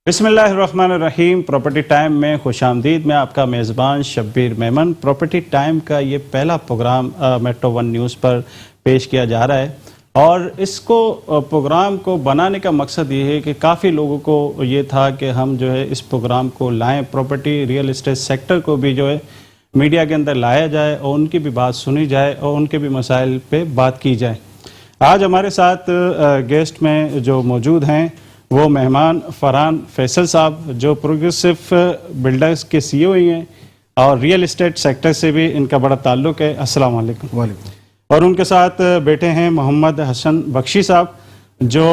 بسم اللہ الرحمن الرحیم. پراپرٹی ٹائم میں خوش آمدید. میں آپ کا میزبان شبیر میمن. پراپرٹی ٹائم کا یہ پہلا پروگرام میٹرو ون نیوز پر پیش کیا جا رہا ہے اور اس کو پروگرام کو بنانے کا مقصد یہ ہے کہ کافی لوگوں کو یہ تھا کہ ہم جو ہے اس پروگرام کو لائیں, پراپرٹی ریئل اسٹیٹ سیکٹر کو بھی جو ہے میڈیا کے اندر لایا جائے اور ان کی بھی بات سنی جائے اور ان کے بھی مسائل پہ بات کی جائے. آج ہمارے ساتھ گیسٹ میں جو موجود ہیں وہ مہمان فرحان فیصل صاحب, جو پروگریسو بلڈرز کے سی او ہی ہیں اور ریئل اسٹیٹ سیکٹر سے بھی ان کا بڑا تعلق ہے. السلام علیکم. وعلیکم. اور ان کے ساتھ بیٹھے ہیں محمد حسن بخشی صاحب, جو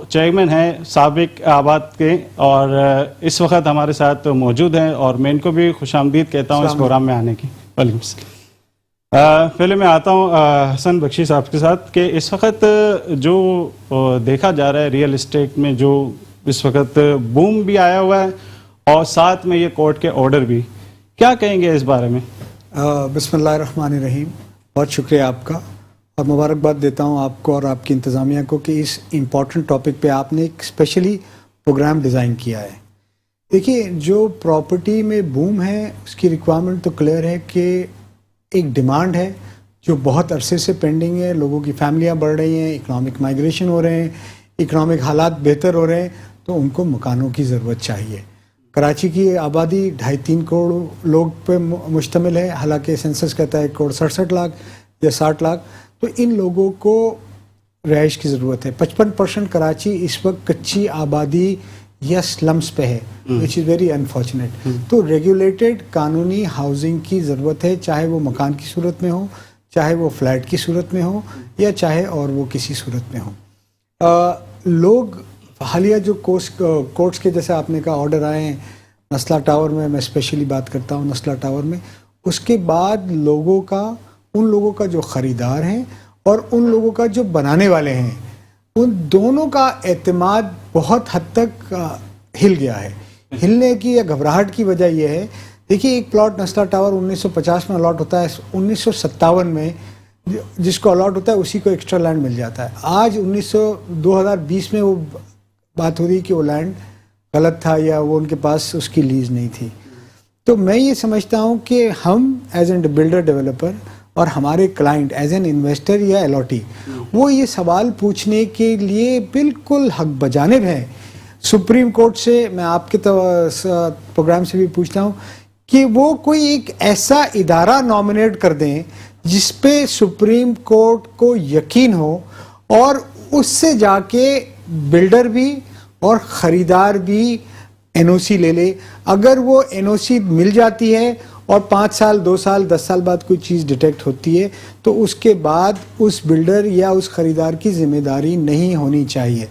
چیئرمین ہیں سابق آباد کے اور اس وقت ہمارے ساتھ موجود ہیں, اور میں ان کو بھی خوش آمدید کہتا ہوں اس پروگرام میں آنے کی. وعلیکم السلام. پہلے میں آتا ہوں حسن بخشی صاحب کے ساتھ کہ اس وقت جو دیکھا جا رہا ہے ریئل اسٹیٹ میں, جو اس وقت بوم بھی آیا ہوا ہے اور ساتھ میں یہ کورٹ کے آرڈر بھی, کیا کہیں گے اس بارے میں؟ بسم اللہ الرحمن الرحیم. بہت شکریہ آپ کا اور مبارکباد دیتا ہوں آپ کو اور آپ کی انتظامیہ کو کہ اس امپورٹنٹ ٹاپک پہ آپ نے ایک اسپیشلی پروگرام ڈیزائن کیا ہے. دیکھیے, جو پراپرٹی میں بوم ہے اس کی ریکوائرمنٹ تو کلیئر ہے کہ ایک ڈیمانڈ ہے جو بہت عرصے سے پینڈنگ ہے. لوگوں کی فیملیاں بڑھ رہی ہیں, اکنامک مائیگریشن ہو رہے ہیں, اکنامک حالات بہتر ہو رہے ہیں, تو ان کو مکانوں کی ضرورت چاہیے. کراچی کی آبادی 2.5-3 کروڑ لوگ پہ مشتمل ہے, حالانکہ سینسس کہتا ہے 1.67 یا 60 لاکھ. تو ان لوگوں کو رہائش کی ضرورت ہے. 55% کراچی اس وقت کچی آبادی یا سلمز پہ ہے, وچ از ویری انفارچونیٹ. تو ریگولیٹڈ قانونی ہاؤسنگ کی ضرورت ہے, چاہے وہ مکان کی صورت میں ہو, چاہے وہ فلیٹ کی صورت میں ہو, یا چاہے اور وہ کسی صورت میں ہو. لوگ حالیہ جو کورٹس کے جیسے آپ نے کہا آرڈر آئے ہیں نسلا ٹاور میں اسپیشلی بات کرتا ہوں نسلا ٹاور میں, اس کے بعد ان لوگوں کا جو خریدار ہیں اور ان لوگوں کا جو بنانے والے ہیں, ان دونوں کا اعتماد بہت حد تک ہل گیا ہے. ہلنے کی یا گھبراہٹ کی وجہ یہ ہے, دیکھیے ایک پلاٹ نسلا ٹاور 1950 میں الاٹ ہوتا ہے, 1957 میں جس کو الاٹ ہوتا ہے اسی کو ایکسٹرا لینڈ مل جاتا ہے. آج 2020 میں وہ بات ہو رہی کہ وہ لینڈ غلط تھا یا وہ ان کے پاس اس کی لیز نہیں تھی. تو میں یہ سمجھتا ہوں کہ ہم ایز این بلڈر ڈیولپر اور ہمارے کلائنٹ ایز این انویسٹر یا الاٹی, وہ یہ سوال پوچھنے کے لیے بالکل حق بجانب ہیں. سپریم کورٹ سے میں آپ کے پروگرام سے بھی پوچھتا ہوں کہ وہ کوئی ایک ایسا ادارہ نامنیٹ کر دیں جس پہ سپریم کورٹ کو یقین ہو, اور اس سے جا کے بلڈر بھی اور خریدار بھی این او سی لے لے. اگر وہ این او سی مل جاتی ہے اور 5 سال 2 سال 10 سال بعد کوئی چیز ڈیٹیکٹ ہوتی ہے, تو اس کے بعد اس بلڈر یا اس خریدار کی ذمہ داری نہیں ہونی چاہیے.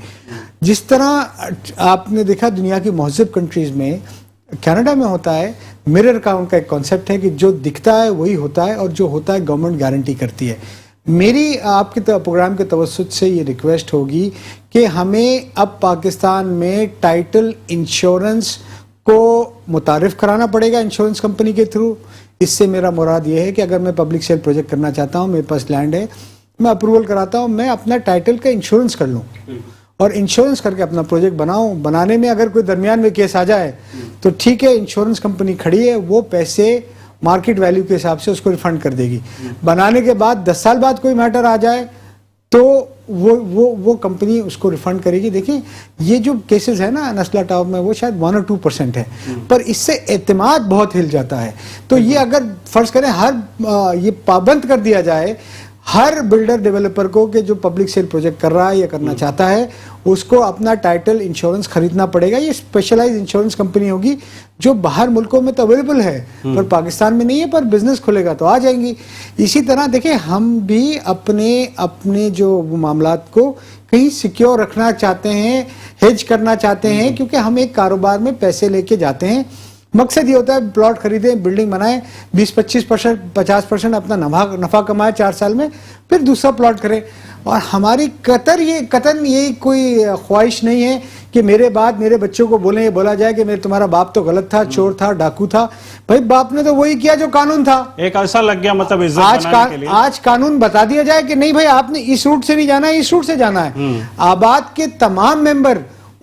جس طرح آپ نے دیکھا دنیا کی مہذب کنٹریز میں, کینیڈا میں ہوتا ہے مرر کا ان کا ایک کانسیپٹ ہے کہ جو دکھتا ہے وہی ہوتا ہے, اور جو ہوتا ہے گورنمنٹ گارنٹی کرتی ہے. میری آپ کے پروگرام کے توسط سے یہ ریکویسٹ ہوگی کہ ہمیں اب پاکستان میں ٹائٹل انشورنس کو متعارف کرانا پڑے گا انشورنس کمپنی کے تھرو. اس سے میرا مراد یہ ہے کہ اگر میں پبلک سیل پروجیکٹ کرنا چاہتا ہوں, میرے پاس لینڈ ہے, میں اپروول کراتا ہوں, میں اپنا ٹائٹل کا انشورنس کر لوں اور انشورنس کر کے اپنا پروجیکٹ بناؤں. بنانے میں اگر کوئی درمیان میں کیس آ جائے تو ٹھیک ہے, انشورنس کمپنی کھڑی ہے, وہ پیسے مارکیٹ ویلیو کے حساب سے اس کو ریفنڈ کر دے گی. بنانے کے بعد 10 سال بعد کوئی میٹر آ جائے تو وہ کمپنی اس کو ریفنڈ کرے گی. دیکھیں یہ جو کیسز ہے نا نسلا ٹاور میں, وہ شاید 1 or 2% ہے, پر اس سے اعتماد بہت ہل جاتا ہے. تو یہ اگر فرض کریں یہ پابند کر دیا جائے ہر بلڈر ڈیولپر کو کہ جو پبلک سیل پروجیکٹ کر رہا ہے یا کرنا چاہتا ہے, اس کو اپنا ٹائٹل انشورنس خریدنا پڑے گا. یہ اسپیشلائز انشورنس کمپنی ہوگی جو باہر ملکوں میں تو اویلیبل ہے پر پاکستان میں نہیں ہے, پر بزنس کھلے گا تو آ جائیں گی. اسی طرح دیکھیں ہم بھی اپنے جو معاملات کو کہیں سیکیور رکھنا چاہتے ہیں, ہیج کرنا چاہتے ہیں, کیونکہ ہم ایک کاروبار میں پیسے لے کے جاتے ہیں. مقصد یہ ہوتا ہے پلاٹ خریدیں, بلڈنگ بنائیں, 20-25% 50% اپنا نفع کمائے 4 سال میں, پھر دوسرا پلاٹ کریں. اور ہماری قطن یہ کوئی خواہش نہیں ہے کہ میرے بعد میرے بچوں کو بولا جائے کہ تمہارا باپ تو غلط تھا, چور تھا, ڈاکو تھا. بھائی باپ نے تو وہی کیا جو قانون تھا. ایک عرصہ لگ گیا مطلب عزت بنانے کے لیے. آج قانون بتا دیا جائے کہ نہیں بھائی آپ نے اس روٹ سے نہیں جانا ہے, اس روٹ سے جانا ہے. آباد کے تمام ممبر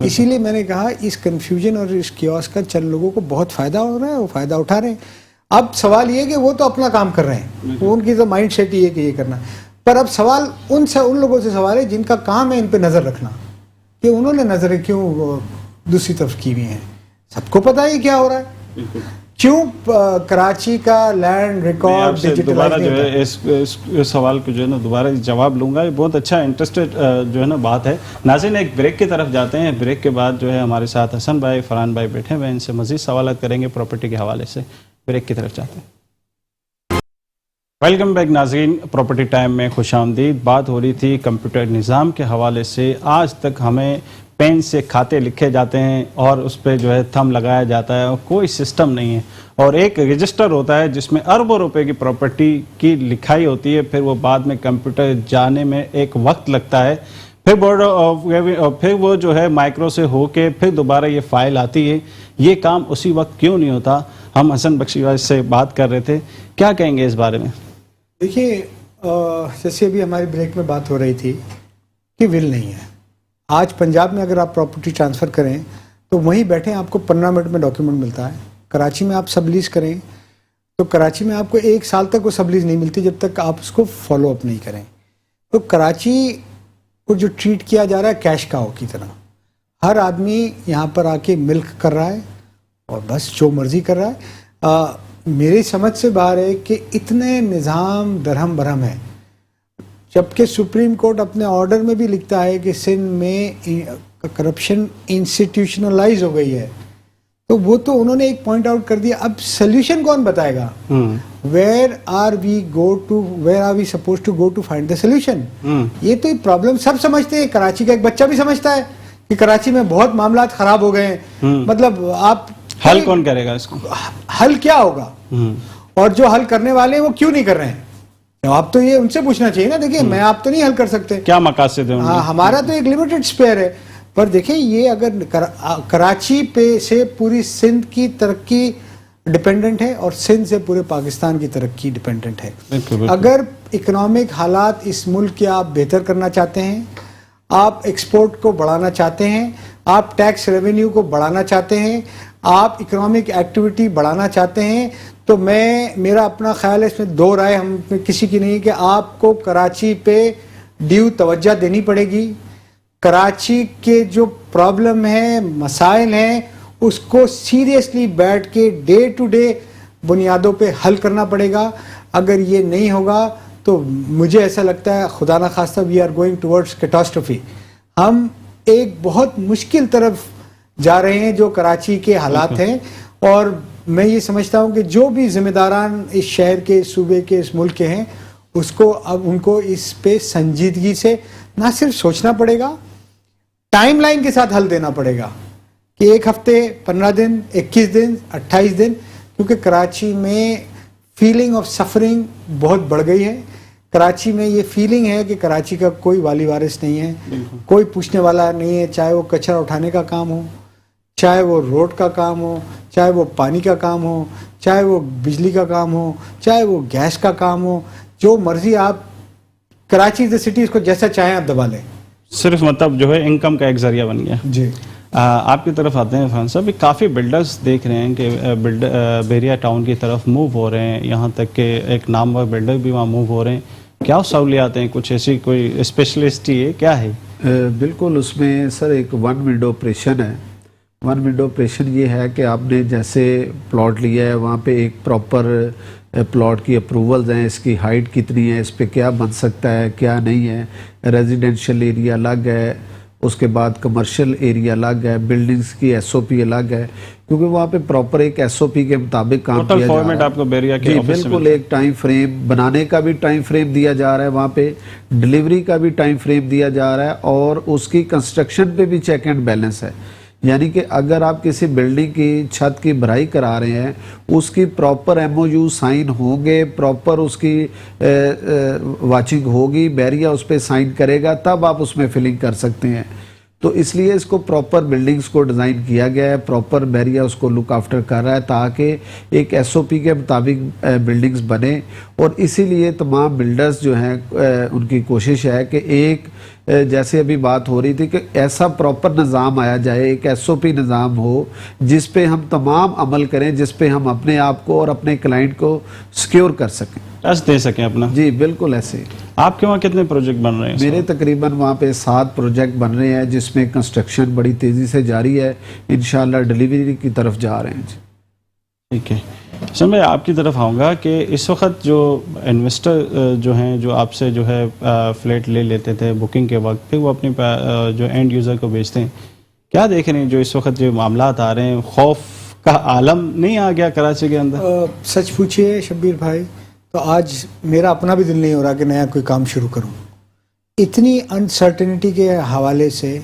اسی لیے میں نے کہا اس کنفیوژن اور اس کیوس کا چند لوگوں کو بہت فائدہ ہو رہا ہے, وہ فائدہ اٹھا رہے ہیں. اب سوال یہ ہے کہ وہ تو اپنا کام کر رہے ہیں, ان کی تو مائنڈ سیٹ ہی ہے کہ یہ کرنا, پر اب سوال ان لوگوں سے سوال ہے جن کا کام ہے ان پہ نظر رکھنا کہ انہوں نے نظریں کیوں دوسری طرف کی ہوئی ہیں. سب کو پتہ ہے کیا ہو رہا ہے, کیوں کراچی کا لینڈ ریکارڈ دوبارہ جو ہے اس سوال کو جو ہے نا دوبارہ جواب لوں گا. یہ بہت اچھا انٹرسٹڈ جو ہے نا بات ہے. ناظرین ایک بریک کی طرف جاتے ہیں, بریک کے بعد جو ہے ہمارے ساتھ حسن بھائی, فرحان بھائی بیٹھے ہوئے ہیں, ان سے مزید سوالات کریں گے پراپرٹی کے حوالے سے. بریک کی طرف جاتے ہیں. ویلکم بیک ناظرین, پراپرٹی ٹائم میں خوش آمدید. بات ہو رہی تھی کمپیوٹر نظام کے حوالے سے. آج تک ہمیں پین سے کھاتے لکھے جاتے ہیں اور اس پہ جو ہے تھم لگایا جاتا ہے, اور کوئی سسٹم نہیں ہے, اور ایک رجسٹر ہوتا ہے جس میں اربوں روپے کی پراپرٹی کی لکھائی ہوتی ہے. پھر وہ بعد میں کمپیوٹر جانے میں ایک وقت لگتا ہے, پھر وہ جو ہے مائکرو سے ہو کے پھر دوبارہ یہ فائل آتی ہے. یہ کام اسی وقت کیوں نہیں ہوتا؟ ہم حسن بخشی بھائی سے بات کر رہے تھے, کیا کہیں گے اس بارے میں؟ دیکھیے, جیسے ابھی ہماری بریک میں بات ہو رہی تھی کہ ول نہیں ہے. آج پنجاب میں اگر آپ پراپرٹی ٹرانسفر کریں تو وہیں بیٹھے آپ کو 15 منٹ میں ڈاکیومنٹ ملتا ہے. کراچی میں آپ سب لیز کریں تو کراچی میں آپ کو 1 سال تک وہ سب لیز نہیں ملتی جب تک آپ اس کو فالو اپ نہیں کریں. تو کراچی کو جو ٹریٹ کیا جا رہا ہے کیش کاؤ کی طرح, ہر آدمی یہاں پر آ کے ملک کر رہا ہے اور بس جو مرضی کر رہا ہے. میری سمجھ سے باہر ہے کہ اتنے نظام درہم برہم ہے, جبکہ سپریم کورٹ اپنے آرڈر میں بھی لکھتا ہے کہ سندھ میں کرپشن انسٹیٹیوشنلائز ہو گئی ہے. تو وہ تو انہوں نے ایک پوائنٹ آؤٹ کر دیا. اب سلیوشن کون بتائے گا؟ Where are we suppose to go to find the solution. یہ تو ایک پرابلم سب سمجھتے ہیں, کراچی کا ایک بچہ بھی سمجھتا ہے کہ کراچی میں بہت معاملات خراب ہو گئے ہیں. مطلب آپ حل کون کرے گا اس کو؟ حل کیا ہوگا, اور جو حل کرنے والے ہیں وہ کیوں نہیں کر رہے ہیں؟ جواب تو یہ ان سے پوچھنا چاہیے نا. دیکھیں, میں آپ تو نہیں حل کر سکتے, کیا مقاصد ہے؟ ہمارا تو ایک لمیٹڈ اسپیئر ہے. پر دیکھیں, یہ اگر کراچی پہ سے پوری سندھ کی ترقی ڈپینڈنٹ ہے اور سندھ سے پورے پاکستان کی ترقی ڈپینڈنٹ ہے. اگر اکنامک حالات اس ملک کے آپ بہتر کرنا چاہتے ہیں, آپ ایکسپورٹ کو بڑھانا چاہتے ہیں, آپ ٹیکس ریونیو کو بڑھانا چاہتے ہیں, آپ اکنامک ایکٹیویٹی بڑھانا چاہتے ہیں, تو میرا اپنا خیال ہے, اس میں دو رائے ہم میں کسی کی نہیں, کہ آپ کو کراچی پہ ڈیو توجہ دینی پڑے گی. کراچی کے جو پرابلم ہیں, مسائل ہیں, اس کو سیریسلی بیٹھ کے ڈے ٹو ڈے بنیادوں پہ حل کرنا پڑے گا. اگر یہ نہیں ہوگا تو مجھے ایسا لگتا ہے خدا نخواستہ we are going towards catastrophe. ہم ایک بہت مشکل طرف جا رہے ہیں جو کراچی کے حالات ہیں, اور میں یہ سمجھتا ہوں کہ جو بھی ذمہ داران اس شہر کے, صوبے کے, اس ملک کے ہیں, اس کو اب ان کو اس پہ سنجیدگی سے نہ صرف سوچنا پڑے گا, ٹائم لائن کے ساتھ حل دینا پڑے گا کہ 1 ہفتے, 15 دن, 21 دن, 28 دن, کیونکہ کراچی میں فیلنگ آف سفرنگ بہت بڑھ گئی ہے. کراچی میں یہ فیلنگ ہے کہ کراچی کا کوئی والی وارث نہیں ہے, کوئی پوچھنے والا نہیں ہے, چاہے وہ کچرا اٹھانے کا کام ہو, چاہے وہ روڈ کا کام ہو, چاہے وہ پانی کا کام ہو, چاہے وہ بجلی کا کام ہو, چاہے وہ گیس کا کام ہو, جو مرضی آپ, کراچی دا سٹی اس کو جیسا چاہیں آپ دبا لیں. صرف مطلب جو ہے انکم کا ایک ذریعہ بن گیا. جی, آپ کی طرف آتے ہیں فرحان صاحب, کافی بلڈرز دیکھ رہے ہیں کہ بیریا ٹاؤن کی طرف موو ہو رہے ہیں, یہاں تک کہ ایک نامور بلڈر بھی وہاں موو ہو رہے ہیں. کیا سہولیات ہیں؟ کچھ ایسی کوئی اسپیشلسٹی ہے کیا ہے؟ بالکل, اس میں سر ایک 1 ونڈو آپریشن ہے. 1 ونڈو آپریشن یہ ہے کہ آپ نے جیسے پلاٹ لیا ہے, وہاں پہ ایک پراپر پلاٹ کی اپروولز ہیں, اس کی ہائٹ کتنی ہے, اس پہ کیا بن سکتا ہے, کیا نہیں ہے, ریزیڈینشیل ایریا الگ ہے, اس کے بعد کمرشل ایریا الگ ہے, بلڈنگز کی ایس او پی الگ ہے, کیونکہ وہاں پہ پراپر ایک ایس او پی کے مطابق کام کیا جا رہا ہے. آپ کو بیریا کے جی بالکل, ایک ٹائم فریم بنانے کا بھی ٹائم فریم دیا جا رہا ہے, وہاں پہ ڈلیوری کا بھی ٹائم فریم دیا جا رہا ہے, اور اس کی کنسٹرکشن پہ بھی چیک اینڈ بیلنس ہے. یعنی کہ اگر آپ کسی بلڈنگ کی چھت کی بھرائی کرا رہے ہیں, اس کی proper M O U sign ہوں گے, پراپر اس کی واچنگ ہوگی, بیریا اس پہ سائن کرے گا, تب آپ اس میں فلنگ کر سکتے ہیں. تو اس لیے اس کو پراپر بلڈنگز کو ڈیزائن کیا گیا ہے, پراپر بیریا اس کو لک آفٹر کر رہا ہے تاکہ ایک ایس او پی کے مطابق بلڈنگز بنے. اور اسی لیے تمام بلڈرز جو ہیں ان کی کوشش ہے کہ ایک جیسے ابھی بات ہو رہی تھی کہ ایسا پراپر نظام آیا جائے، ایک ایس او پی نظام ہو جس پہ ہم تمام عمل کریں، جس پہ ہم اپنے آپ کو اور اپنے کلائنٹ کو سیکیور کر سکیں، ٹرسٹ دے سکیں اپنا. جی بالکل ایسے. آپ کے وہاں کتنے پروجیکٹ بن رہے ہیں؟ میرے تقریباً وہاں پہ 7 پروجیکٹ بن رہے ہیں جس میں کنسٹرکشن بڑی تیزی سے جاری ہے، انشاءاللہ ڈیلیوری کی طرف جا رہے ہیں. جی ٹھیک ہے سر، میں آپ کی طرف آؤں گا کہ اس وقت جو انویسٹر جو ہیں جو آپ سے جو ہے فلیٹ لے لیتے تھے بکنگ کے وقت، پھر وہ اپنی جو اینڈ یوزر کو بیچتے ہیں، کیا دیکھ رہے ہیں جو اس وقت جو معاملات آ رہے ہیں، خوف کا عالم نہیں آ گیا کراچی کے اندر؟ سچ پوچھئے شبیر بھائی تو آج میرا اپنا بھی دل نہیں ہو رہا کہ نیا کوئی کام شروع کروں. اتنی انسرٹنٹی کے حوالے سے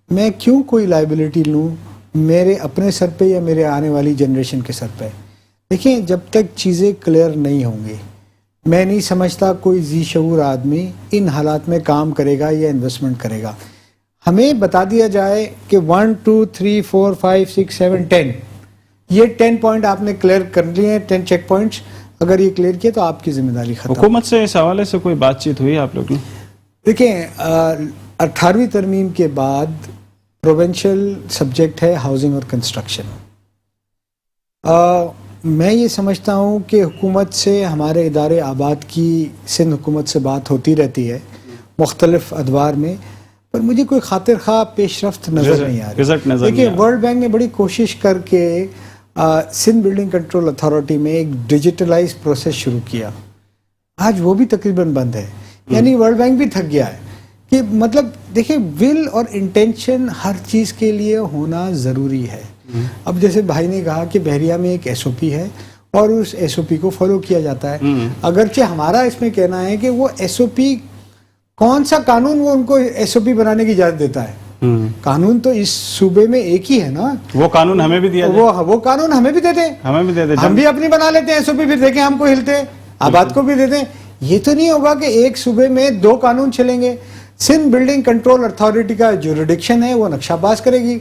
میں کیوں کوئی لائبلٹی لوں میرے اپنے سر پہ یا میرے آنے والی جنریشن کے سر پہ. دیکھیں جب تک چیزیں کلیئر نہیں ہوں گی میں نہیں سمجھتا کوئی ذی شعور آدمی ان حالات میں کام کرے گا یا انویسٹمنٹ کرے گا. ہمیں بتا دیا جائے کہ 1 2 3 4 5 6 7 10 یہ 10 پوائنٹ آپ نے کلیئر کر لیے ہیں، 10 چیک پوائنٹس اگر یہ کلیئر کیے تو آپ کی ذمہ داری ختم. حکومت سے اس حوالے سے کوئی بات چیت ہوئی آپ لوگ نے؟ دیکھیں 18ویں ترمیم کے بعد پروونشل سبجیکٹ ہے ہاؤسنگ اور کنسٹرکشن. میں یہ سمجھتا ہوں کہ حکومت سے ہمارے ادارے آباد کی سندھ حکومت سے بات ہوتی رہتی ہے مختلف ادوار میں، پر مجھے کوئی خاطر خواہ پیش رفت نظر نہیں آ رہی. دیکھیں ورلڈ بینک نے بڑی کوشش کر کے سندھ بلڈنگ کنٹرول اتھارٹی میں ایک ڈیجیٹلائز پروسیس شروع کیا، آج وہ بھی تقریباً بند ہے. یعنی ورلڈ بینک بھی تھک گیا ہے کہ مطلب دیکھیں ول اور انٹینشن ہر چیز کے لیے ہونا ضروری ہے. اب جیسے بھائی نے کہا کہ بحریہ میں ایک ایس او پی ہے اور اس ایس او پی کو فالو کیا جاتا ہے، اگرچہ ہمارا اس میں کہنا ہے کہ وہ ایس او پی کون سا قانون وہ ان کو ایس او پی بنانے کی اجازت دیتا ہے؟ قانون تو اس صوبے میں ایک ہی ہے نا. وہ قانون ہمیں بھی دیا، وہ قانون ہمیں بھی دیتے، ہم بھی اپنی بنا لیتے ہیں ایس او پی، پھر دیکھیں ہم کو ہلتے آباد کو بھی دیتے ہیں. یہ تو نہیں ہوگا کہ ایک صوبے میں 2 قانون چلیں گے. سندھ بلڈنگ کنٹرول اتھارٹی کا جو ریڈکشن ہے وہ نقشہ پاس کرے گی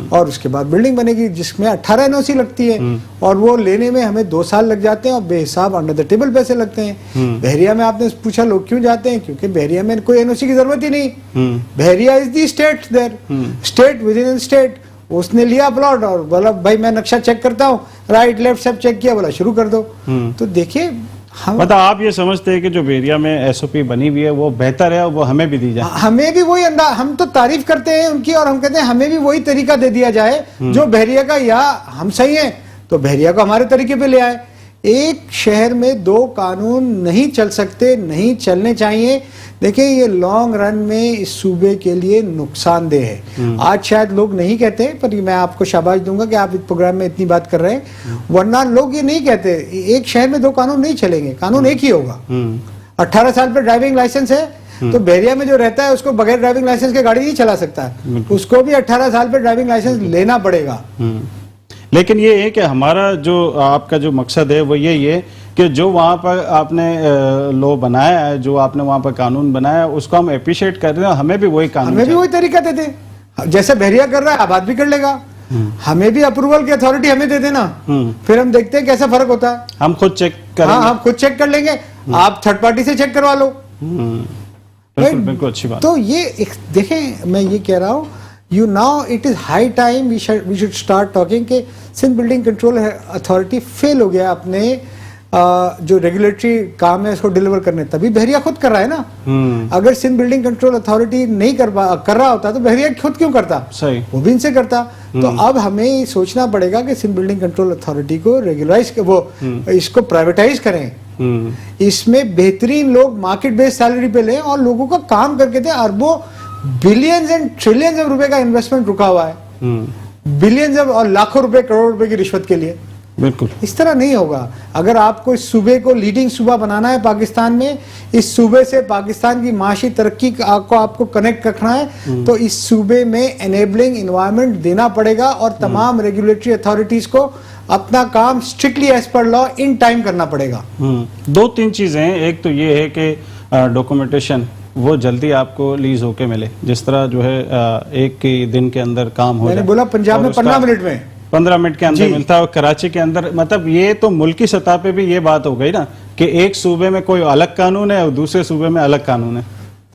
اور اس کے بعد بلڈنگ بنے گی جس میں 18 NOC لگتی ہے اور وہ لینے میں ہمیں 2 سال لگ جاتے ہیں اور بے حساب انڈر دا ٹیبل پیسے لگتے ہیں. بحریہ میں آپ نے پوچھا لوگ کیوں جاتے ہیں، کیونکہ بحریہ میں کوئی NOC کی ضرورت ہی نہیں. Bahria is the state there, state with in state. اس نے لیا پلاٹ اور بولا بھائی میں نقشہ چیک کرتا ہوں، رائٹ لیفٹ سب چیک کیا، بولا شروع کر دو. تو دیکھیں مطلب آپ یہ سمجھتے ہیں کہ جو بحریہ میں ایس او پی بنی ہوئی ہے وہ بہتر ہے اور وہ ہمیں بھی دی جائے؟ ہمیں بھی وہی انداز، ہم تو تعریف کرتے ہیں ان کی اور ہم کہتے ہیں ہمیں بھی وہی طریقہ دے دیا جائے جو بحریہ کا، یا ہم صحیح ہیں تو بحریہ کو ہمارے طریقے پہ لے آئے. ایک شہر میں 2 قانون نہیں چل سکتے، نہیں چلنے چاہیے. دیکھیں یہ لانگ رن میں اس صوبے کے لیے نقصان دہ ہے. آج شاید لوگ نہیں کہتے، پر میں آپ کو شاباش دوں گا کہ آپ اس پروگرام میں اتنی بات کر رہے ہیں، ورنہ لوگ یہ نہیں کہتے. ایک شہر میں 2 قانون نہیں چلیں گے، قانون ایک ہی ہوگا. 18 سال پہ ڈرائیونگ لائسنس ہے تو بحریہ میں جو رہتا ہے اس کو بغیر ڈرائیونگ لائسنس کے گاڑی نہیں چلا سکتا، اس کو بھی 18 سال پہ ڈرائیونگ لائسنس لینا پڑے گا. لیکن یہ ہے کہ ہمارا جو آپ کا جو مقصد ہے وہ یہی ہے کہ جو وہاں پر آپ نے لو بنایا ہے، جو آپ نے وہاں پر قانون بنایا ہے اس کو ہم اپریشیٹ کر رہے ہیں، ہمیں بھی وہی قانون، ہمیں بھی وہی طریقہ دے دیں. جیسے بحریہ کر رہا ہے آباد بھی کر لے گا. ہمیں بھی اپروول کی اتھارٹی ہمیں دے دینا، پھر ہم دیکھتے ہیں کیسا فرق ہوتا ہے. ہم خود چیک کریں گے. ہاں ہم خود چیک کر لیں گے، آپ تھرڈ پارٹی سے چیک کروا لو. بالکل اچھی بات. تو یہ دیکھیں میں یہ کہہ رہا ہوں now it is high time we should start talking کہ سندھ بلڈنگ کنٹرول اتھارٹی فیل ہو گیا اپنے جو ریگولیٹری کام ہے اس کو ڈیلیور کرنے. تبھی بحریہ خود کر رہا ہے نا. اگر سندھ بلڈنگ کنٹرول اتھارٹی نہیں کر رہا ہوتا تو بحریہ خود کیوں کرتا؟ صحیح، وہ بھی ان سے کرتا. تو اب ہمیں سوچنا پڑے گا کہ سندھ بلڈنگ کنٹرول اتھارٹی کو ریگولائز وہ اس کو پرائیویٹائز کریں. اس میں بہترین لوگ مارکیٹ بیس سیلری پہ لیں اور لوگوں کا کام کر کے دیں. اربوں بلینز اینڈ ٹریلینز آف روپے کا انویسٹمنٹ رکا ہوا ہے، بلینز اور لاکھوں روپے کروڑ روپے کی رشوت کے لیے. بالکل اس طرح نہیں ہوگا. اگر آپ کو اس صوبے کو لیڈنگ صوبہ بنانا ہے پاکستان میں، اس صوبے سے پاکستان کی معاشی ترقی کو آپ کو کنیکٹ رکھنا ہے تو اس صوبے میں انیبلنگ انوائرمنٹ دینا پڑے گا اور تمام ریگولیٹری اتھارٹیز کو اپنا کام strictly as per law in time کرنا پڑے گا. 2-3 چیزیں ہیں. ایک تو یہ ہے کہ ڈاکومنٹیشن وہ جلدی آپ کو لیز ہو کے ملے، جس طرح جو ہے ایک دن کے اندر کام ہو جائے. میں نے بولا پنجاب میں 15 منٹ کے اندر ملتا ہے اور کراچی کے اندر، مطلب یہ تو ملکی سطح پہ بھی یہ بات ہو گئی نا کہ ایک صوبے میں کوئی الگ قانون ہے اور دوسرے صوبے میں الگ قانون ہے.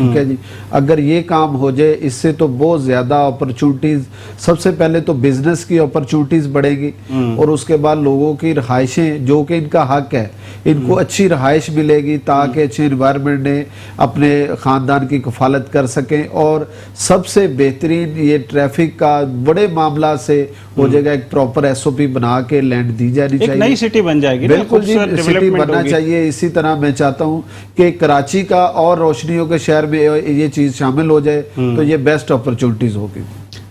ٹھیک ہے جی. اگر یہ کام ہو جائے اس سے تو بہت زیادہ اپرچونٹیز، سب سے پہلے تو بزنس کی اپرچونٹیز بڑھے گی، اور اس کے بعد لوگوں کی رہائشیں جو کہ ان کا حق ہے، ان کو اچھی رہائش ملے گی تاکہ اچھے انوائرمنٹ میں اپنے خاندان کی کفالت کر سکیں. اور سب سے بہترین یہ ٹریفک کا بڑے معاملات سے ہو جائے گا، ایک پراپر ایس او پی بنا کے لینڈ دی جانی چاہیے. ایک نئی سٹی بن جائے گی. بالکل جی، سٹی بننا چاہیے. اسی طرح میں چاہتا ہوں کہ کراچی کا اور روشنیوں کے شہر میں یہ چیز شامل ہو جائے تو یہ بیسٹ اپرچونٹیز ہوگی.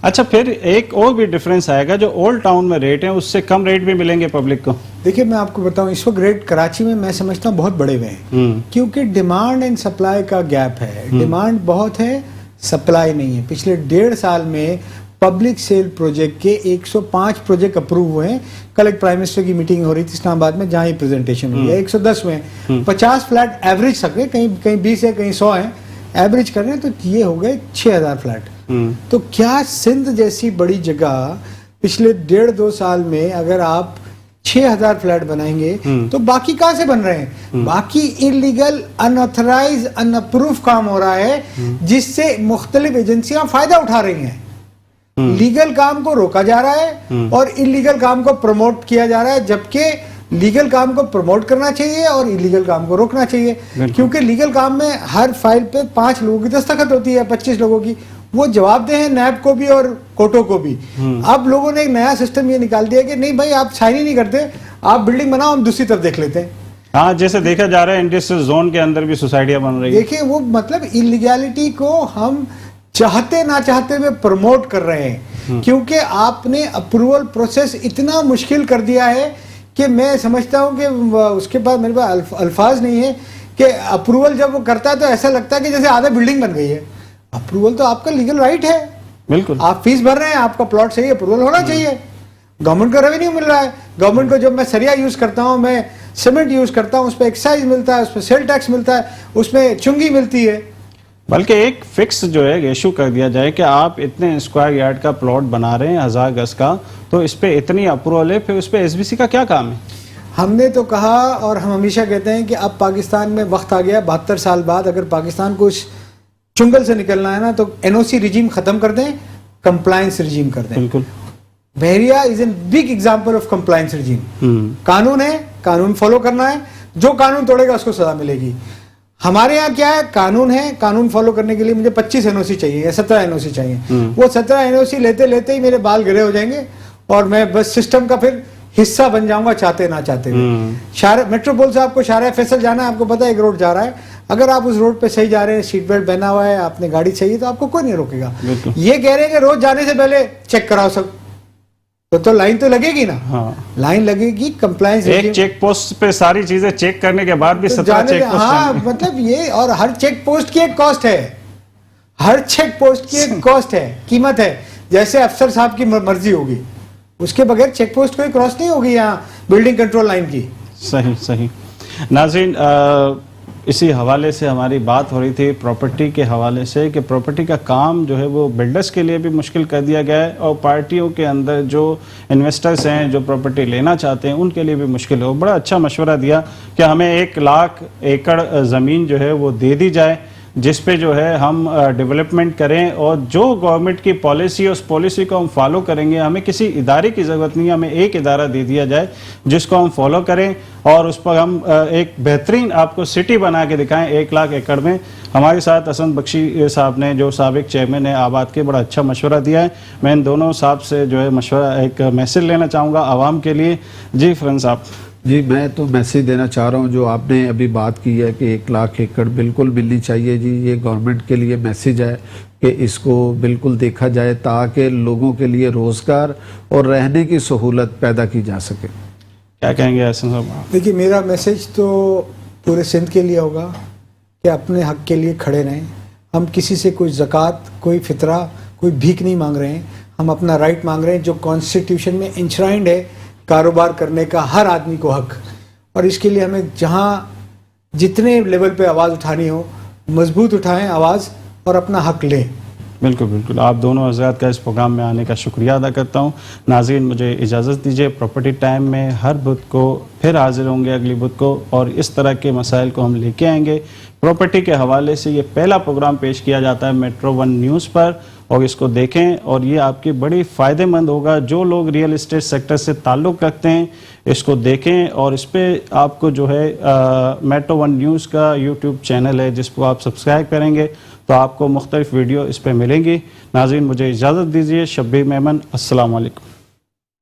اچھا، پھر ایک اور بھی ڈیفرنس آئے گا، جو اولڈ ٹاؤن میں ریٹ ہیں اس سے کم ریٹ بھی ملیں گے پبلک کو. دیکھیے میں آپ کو بتاؤں، اس وقت ریٹ کراچی میں سمجھتا ہوں بہت بڑے ہوئے ہیں، کیونکہ ڈیمانڈ اینڈ سپلائی کا گیپ ہے. ڈیمانڈ بہت ہے، سپلائی نہیں ہے. پچھلے 1.5 سال میں پبلک سیل پروجیکٹ کے 105 پروجیکٹ اپروو ہوئے ہیں. کل ایک پرائم منسٹر کی میٹنگ ہو رہی تھی اسلام آباد میں جہاں یہ پریزنٹیشن ہوئی ہے. 110 ہوئے ہیں. 50 فلیٹ ایوریج سکتے، کہیں 20 ہے کہیں 100 ہیں، ایوریج کر رہے ہیں، تو یہ ہو گئے 6000 فلیٹ. تو کیا سندھ جیسی بڑی جگہ پچھلے 1.5-2 سال میں اگر آپ 6000 فلیٹ بنائیں گے تو باقی کہاں سے بن رہے ہیں؟ باقی انلیگل، ان آتھرائز، ان اپروف کام ہو رہا ہے جس سے مختلف ایجنسیاں فائدہ اٹھا رہی ہیں. لیگل کام کو روکا جا رہا ہے اور انلیگل کام کو پروموٹ کیا جا رہا ہے، جبکہ لیگل کام کو پروموٹ کرنا چاہیے اور انلیگل کام کو روکنا چاہیے. کیونکہ لیگل کام میں ہر فائل پہ 5 لوگوں کی دستخط ہوتی ہے، 25 لوگوں کی، وہ جواب دہ ہیں نیب کو بھی اور کوٹو کو بھی. اب لوگوں نے ایک نیا سسٹم یہ نکال دیا کہ نہیں بھائی آپ سائن ہی نہیں کرتے، آپ بلڈنگ بناؤ، ہم دوسری طرف دیکھ لیتے ہیں. ہاں، جیسے دیکھا جا رہا ہے انڈسٹریل زون کے اندر بھی سوسائٹیاں بن رہی ہیں. دیکھیں وہ مطلب انلیگیلٹی کو ہم چاہتے نہ چاہتے ہوئے پروموٹ کر رہے ہیں، کیونکہ آپ نے اپروول پروسیس اتنا مشکل کر دیا ہے کہ میں سمجھتا ہوں کہ اس کے بعد میرے پاس الفاظ نہیں ہے کہ اپروول جب وہ کرتا ہے تو ایسا لگتا ہے کہ جیسے آدھا بلڈنگ بن گئی ہے. اپروول تو آپ کا لیگل رائٹ ہے. بالکل، آپ فیس بھر رہے ہیں، آپ کا پلاٹ صحیح ہے، اپروول ہونا چاہیے. گورنمنٹ کا ریونیو مل رہا ہے. گورنمنٹ کو جب میں سریا یوز کرتا ہوں، میں سیمنٹ یوز کرتا ہوں، اس پہ ایکسائز ملتا ہے، اس پہ سیل ٹیکس ملتا ہے، اس میں چنگی ملتی ہے. بلکہ ایک فکس جو ہے ایشو کر دیا جائے کہ آپ اتنے اسکوائر یارڈ کا پلاٹ بنا رہے ہیں 1000 گز کا، تو اس پہ اتنی اپروول ہے، پھر اس پہ ایس بی سی کا کیا کام ہے؟ ہم نے تو کہا اور ہم ہمیشہ کہتے ہیں کہ اب پاکستان میں وقت آ گیا، 72 سال بعد اگر پاکستان کو اس چنگل سے نکلنا ہے نا تو این او سی رجیم ختم کر دیں، کمپلائنس رجیم کر دیں. بالکل، Bahria is an big example of compliance regime. قانون ہے، قانون فالو کرنا ہے، جو قانون توڑے گا اس کو سزا ملے گی. ہمارے یہاں کیا ہے، قانون ہے، قانون فالو کرنے کے لیے مجھے 25 این او سی چاہیے یا 17 این او سی چاہیے. وہ 17 این او سی لیتے لیتے ہی میرے بال گرے ہو جائیں گے اور میں بس سسٹم کا پھر حصہ بن جاؤں گا چاہتے نہ چاہتے ہوئے. میٹروپول سے آپ کو شارع فیصل جانا ہے، آپ کو پتا ہے ایک روڈ جا رہا ہے، اگر آپ اس روڈ پہ صحیح جا رہے ہیں، سیٹ بیلٹ پہنا ہوا ہے، آپ نے گاڑی صحیح ہے، تو آپ کو کوئی نہیں روکے گا. یہ کہہ رہے ہیں کہ روز جانے سے پہلے چیک کراؤ سب، تو لائن تو لگے گی نا. لائن لگے گی. کمپلائنس ایک چیک پوسٹ پہ ساری چیزیں چیک کرنے کے بعد بھی 17 چیک پوسٹ. ہاں مطلب یہ، اور ہر چیک پوسٹ کی ایک کاسٹ ہے، ہر چیک پوسٹ کی ایک کاسٹ ہے، قیمت ہے. جیسے افسر صاحب کی مرضی ہوگی، اس کے بغیر چیک پوسٹ کوئی کراس نہیں ہوگی یہاں بلڈنگ کنٹرول لائن کی. صحیح. ناظرین، اسی حوالے سے ہماری بات ہو رہی تھی پراپرٹی کے حوالے سے کہ پراپرٹی کا کام جو ہے وہ بلڈرز کے لیے بھی مشکل کر دیا گیا ہے اور پارٹیوں کے اندر جو انویسٹرز ہیں جو پراپرٹی لینا چاہتے ہیں ان کے لیے بھی مشکل ہو. بڑا اچھا مشورہ دیا کہ ہمیں 1 لاکھ ایکڑ زمین جو ہے وہ دے دی جائے جس پہ جو ہے ہم ڈیولپمنٹ کریں، اور جو گورنمنٹ کی پالیسی ہے اس پالیسی کو ہم فالو کریں گے. ہمیں کسی ادارے کی ضرورت نہیں ہے، ہمیں ایک ادارہ دے دیا جائے جس کو ہم فالو کریں اور اس پر ہم ایک بہترین آپ کو سٹی بنا کے دکھائیں 1 لاکھ ایکڑ میں. ہمارے ساتھ حسن بخشی صاحب نے جو سابق چیئرمین ہیں آباد کے، بڑا اچھا مشورہ دیا ہے. میں ان دونوں صاحب سے جو ہے مشورہ ایک میسج لینا چاہوں گا عوام کے لیے. جی فرنس صاحب. جی میں تو میسیج دینا چاہ رہا ہوں، جو آپ نے ابھی بات کی ہے کہ 1 لاکھ ایکڑ بالکل ملنی چاہیے. جی یہ گورنمنٹ کے لیے میسیج ہے کہ اس کو بالکل دیکھا جائے تاکہ لوگوں کے لیے روزگار اور رہنے کی سہولت پیدا کی جا سکے. کیا کہیں گے حسن صاحب؟ دیکھیے میرا میسیج تو پورے سندھ کے لیے ہوگا کہ اپنے حق کے لیے کھڑے رہیں. ہم کسی سے کوئی زکوٰۃ، کوئی فطرہ، کوئی بھیک نہیں مانگ رہے ہیں. ہم اپنا رائٹ مانگ رہے ہیں جو کانسٹیٹیوشن میں انشرائنڈ ہے، کاروبار کرنے کا ہر آدمی کو حق. اور اس کے لیے ہمیں جہاں جتنے لیول پہ آواز اٹھانی ہو مضبوط اٹھائیں آواز اور اپنا حق لیں. بالکل بالکل، آپ دونوں حضرات کا اس پروگرام میں آنے کا شکریہ ادا کرتا ہوں. ناظرین مجھے اجازت دیجیے. پراپرٹی ٹائم میں ہر بدھ کو پھر حاضر ہوں گے اگلی بدھ کو، اور اس طرح کے مسائل کو ہم لے کے آئیں گے. پراپرٹی کے حوالے سے یہ پہلا پروگرام پیش کیا جاتا ہے میٹرو ون نیوز پر، اور اس کو دیکھیں اور یہ آپ کی بڑی فائدہ مند ہوگا. جو لوگ ریئل اسٹیٹ سیکٹر سے تعلق رکھتے ہیں اس کو دیکھیں، اور اس پہ آپ کو جو ہے میٹرو ون نیوز کا یوٹیوب چینل ہے جس کو آپ سبسکرائب کریں گے تو آپ کو مختلف ویڈیو اس پہ ملیں گی. ناظرین مجھے اجازت دیجیے. شبیر میمن، السلام علیکم.